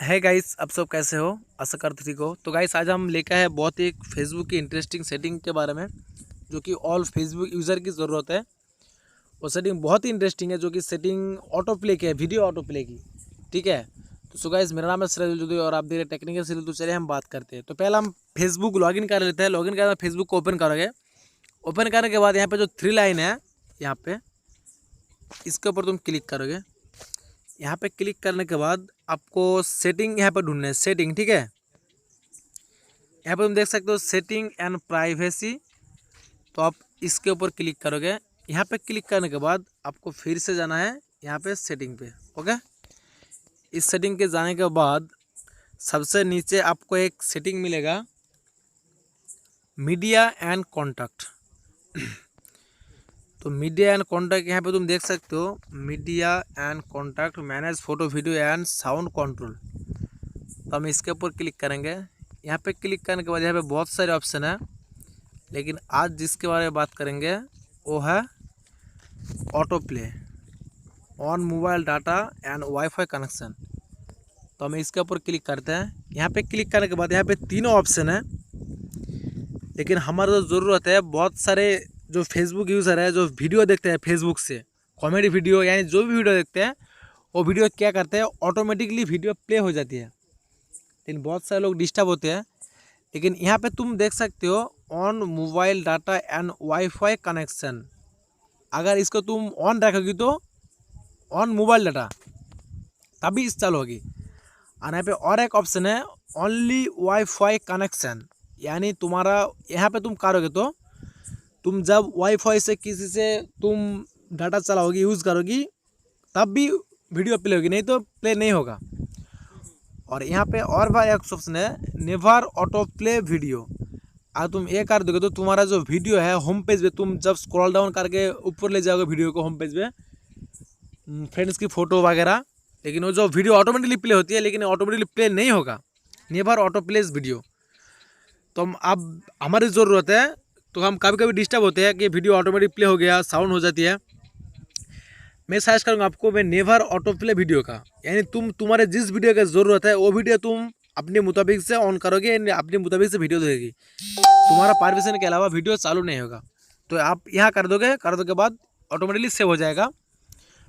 है गाइस, आप सब कैसे हो? आशा करते ठीक हो। तो गाइस आज हम लेकर है बहुत ही एक फेसबुक की इंटरेस्टिंग सेटिंग के बारे में, जो कि ऑल फेसबुक यूज़र की ज़रूरत है। वो सेटिंग बहुत ही इंटरेस्टिंग है, जो कि सेटिंग ऑटो प्ले की है, वीडियो ऑटो प्ले की। ठीक है। तो सो गाइस, मेरा नाम है सिराजुल चौधरी और आप देख रहे टेक्निकल सीरीज। तो चलिए हम बात करते हैं। तो पहले हम फेसबुक लॉगिन कर लेते हैं। लॉगिन करके फेसबुक को ओपन करोगे। ओपन करने के बाद यहाँ पे जो 3 लाइन है, यहाँ पे इसके ऊपर तुम क्लिक करोगे। यहाँ पे क्लिक करने के बाद आपको सेटिंग यहाँ पे ढूंढना है, सेटिंग। ठीक है। यहाँ पे तुम देख सकते हो सेटिंग एंड प्राइवेसी। तो आप इसके ऊपर क्लिक करोगे। यहाँ पे क्लिक करने के बाद आपको फिर से जाना है यहाँ पे सेटिंग पे। ओके। इस सेटिंग के जाने के बाद सबसे नीचे आपको एक सेटिंग मिलेगा, मीडिया एंड कॉन्टैक्ट। तो मीडिया एंड कॉन्टैक्ट यहाँ पे तुम देख सकते हो, media and contact, manage photo video and sound control. तो हम इसके ऊपर क्लिक करेंगे। यहाँ पे क्लिक करने के बाद यहाँ पे बहुत सारे ऑप्शन है, लेकिन आज जिसके बारे में बात करेंगे वो है auto play on mobile data and wifi connection. तो हम इसके ऊपर क्लिक करते हैं। यहाँ पे क्लिक करने के बाद यहाँ पे तीनों ऑप्शन है, लेकिन हमारा जो ज़रूरत है, बहुत सारे जो फेसबुक यूज़र है जो वीडियो देखते हैं फेसबुक से, कॉमेडी वीडियो यानी जो भी वीडियो देखते हैं, वो वीडियो क्या करते हैं, ऑटोमेटिकली वीडियो प्ले हो जाती है। लेकिन बहुत सारे लोग डिस्टर्ब होते हैं। लेकिन यहाँ पे तुम देख सकते हो on mobile data and wifi connection. अगर इसको तुम ऑन रखोगी तो ऑन मोबाइल डाटा तभी इंस्टॉल होगी। और यहाँ पे और एक ऑप्शन है ओनली वाईफाई कनेक्शन, यानी तुम्हारा यहाँ पे तुम करोगे तो तुम जब वाईफाई से किसी से तुम डाटा चलाओगी, यूज़ करोगी, तब भी वीडियो प्ले होगी, नहीं तो प्ले नहीं होगा। और यहाँ पे और बार एक ऑप्शन है नेवर ऑटो प्ले वीडियो। अगर तुम ये कर दोगे तो तुम्हारा जो वीडियो है होम पेज पे, तुम जब स्क्रॉल डाउन करके ऊपर ले जाओगे वीडियो को होम पेज पे, फ्रेंड्स की फ़ोटो वगैरह, लेकिन वो जो वीडियो ऑटोमेटिकली प्ले होती है, लेकिन ऑटोमेटिकली प्ले नहीं होगा। Never auto place video. तो हम अब हमारी ज़रूरत है, तो हम कभी कभी डिस्टर्ब होते हैं कि वीडियो ऑटोमेटिक प्ले हो गया, साउंड हो जाती है। मैं सजेस्ट करूँगा आपको, मैं नेवर ऑटो प्ले वीडियो का, यानी तुम्हारे जिस वीडियो की ज़रूरत है वो वीडियो तुम अपने मुताबिक से ऑन करोगे, अपने मुताबिक से वीडियो देगी, तुम्हारा परमिशन के अलावा वीडियो चालू नहीं होगा। तो आप यहाँ कर दोगे के बाद ऑटोमेटिकली सेव हो जाएगा।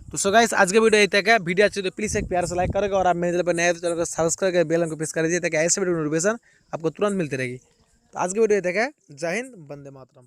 तो सो गाइस, आज के वीडियो यही तक है। वीडियो अच्छी तो प्लीज़ एक प्यार से लाइक करोगे, और आप मेरे चैनल पर नए चैनल को सब्सक्राइब करके बेल आइकन को प्रेस कर दीजिए, ताकि ऐसे वीडियो नोटिफिकेशन आपको तुरंत मिलती रहेगी। तो आज की वीडियो यही तक है। जय हिंद, वंदे मातरम।